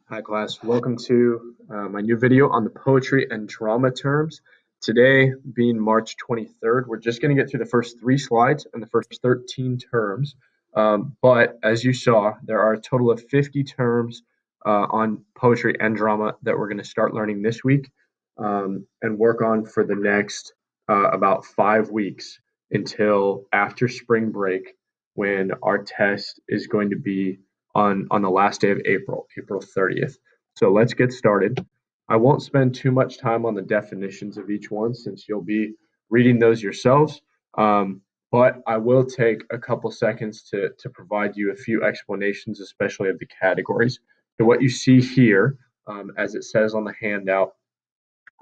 Hi class, welcome to my new video on the poetry and drama terms. Today being March 23rd, we're just going to get through the first 3 slides and the first 13 terms. But as you saw, there are a total of 50 terms on poetry and drama that we're going to start learning this week and work on for the next about 5 weeks until after spring break when our test is going to be on the last day of April, April 30th. So let's get started. I won't spend too much time on the definitions of each one since you'll be reading those yourselves. But I will take a couple seconds to provide you a few explanations, especially of the categories. So what you see here, as it says on the handout,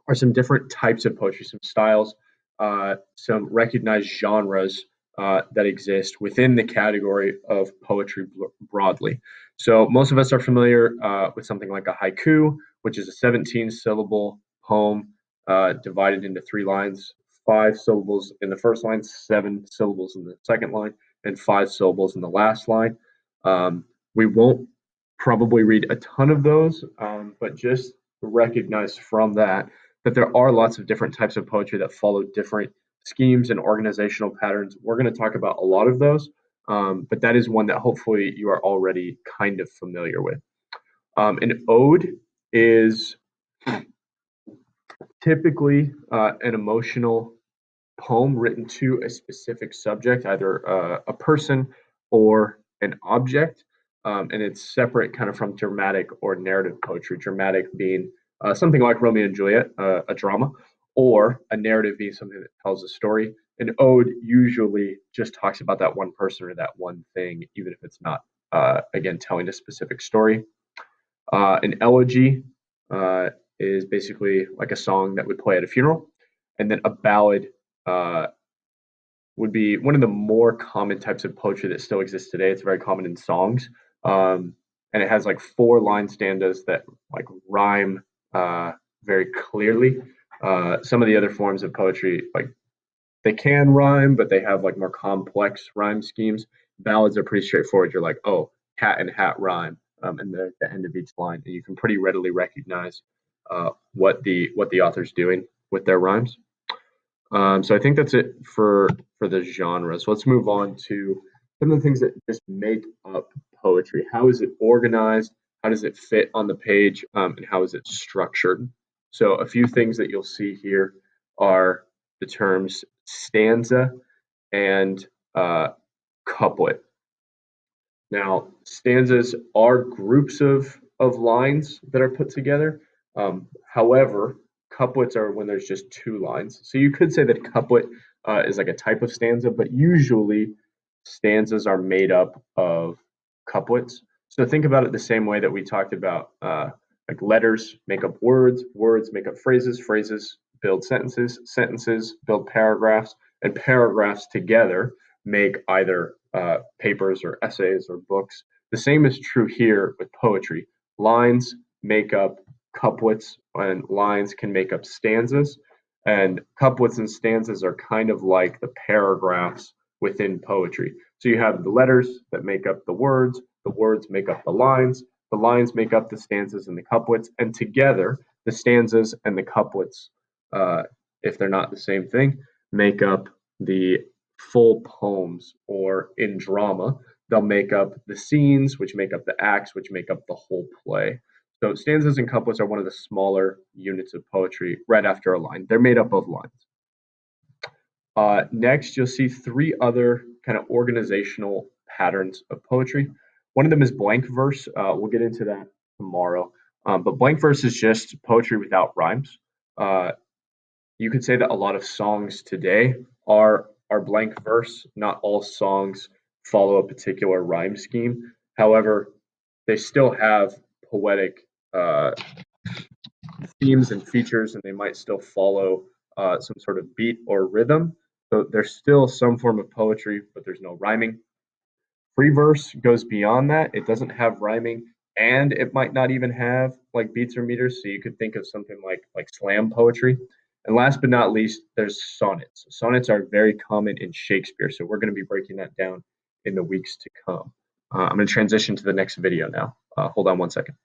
are some different types of poetry, some styles, some recognized genres that exist within the category of poetry broadly. So most of us are familiar with something like a haiku, which is a 17-syllable poem divided into 3 lines, 5 syllables in the first line, 7 syllables in the second line, and 5 syllables in the last line. We won't probably read a ton of those, but just recognize from that there are lots of different types of poetry that follow different schemes and organizational patterns. We're going to talk about a lot of those, but that is one that hopefully you are already kind of familiar with. An ode is typically an emotional poem written to a specific subject, either a person or an object, and it's separate kind of from dramatic or narrative poetry. Dramatic being something like Romeo and Juliet, a drama, or a narrative being something that tells a story. An ode usually just talks about that one person or that one thing, even if it's not, again, telling a specific story. An elegy is basically like a song that would play at a funeral. And then a ballad uh, would be one of the more common types of poetry that still exists today. It's very common in songs. And it has like 4 line stanzas that like rhyme very clearly. Some of the other forms of poetry, like they can rhyme, but they have like more complex rhyme schemes. Ballads are pretty straightforward. You're like, oh, cat and hat rhyme, and the end of each line, and you can pretty readily recognize what the author's doing with their rhymes. So I think that's it for the genre. So let's move on to some of the things that just make up poetry. How is it organized? How does it fit on the page? And how is it structured? So a few things that you'll see here are the terms stanza and couplet. Now, stanzas are groups of lines that are put together. However, couplets are when there's just 2 lines. So you could say that a couplet is like a type of stanza, but usually stanzas are made up of couplets. So think about it the same way that we talked about like letters make up words, words make up phrases, phrases build sentences, sentences build paragraphs, and paragraphs together make either papers or essays or books. The same is true here with poetry. Lines make up couplets, and lines can make up stanzas. And couplets and stanzas are kind of like the paragraphs within poetry. So you have the letters that make up the words make up the lines make up the stanzas and the couplets, and together the stanzas and the couplets, if they're not the same thing, make up the full poems, or in drama, they'll make up the scenes, which make up the acts, which make up the whole play. So stanzas and couplets are one of the smaller units of poetry right after a line. They're made up of lines. Next, you'll see 3 other kind of organizational patterns of poetry. One of them is blank verse. We'll get into that tomorrow. But blank verse is just poetry without rhymes. You could say that a lot of songs today are blank verse. Not all songs follow a particular rhyme scheme. However, they still have poetic themes and features, and they might still follow some sort of beat or rhythm. So there's still some form of poetry, but there's no rhyming. Free verse goes beyond that. It doesn't have rhyming, and it might not even have like beats or meters. So you could think of something like slam poetry. And last but not least, there's sonnets. Sonnets are very common in Shakespeare, so we're going to be breaking that down in the weeks to come. I'm going to transition to the next video now. Hold on one second.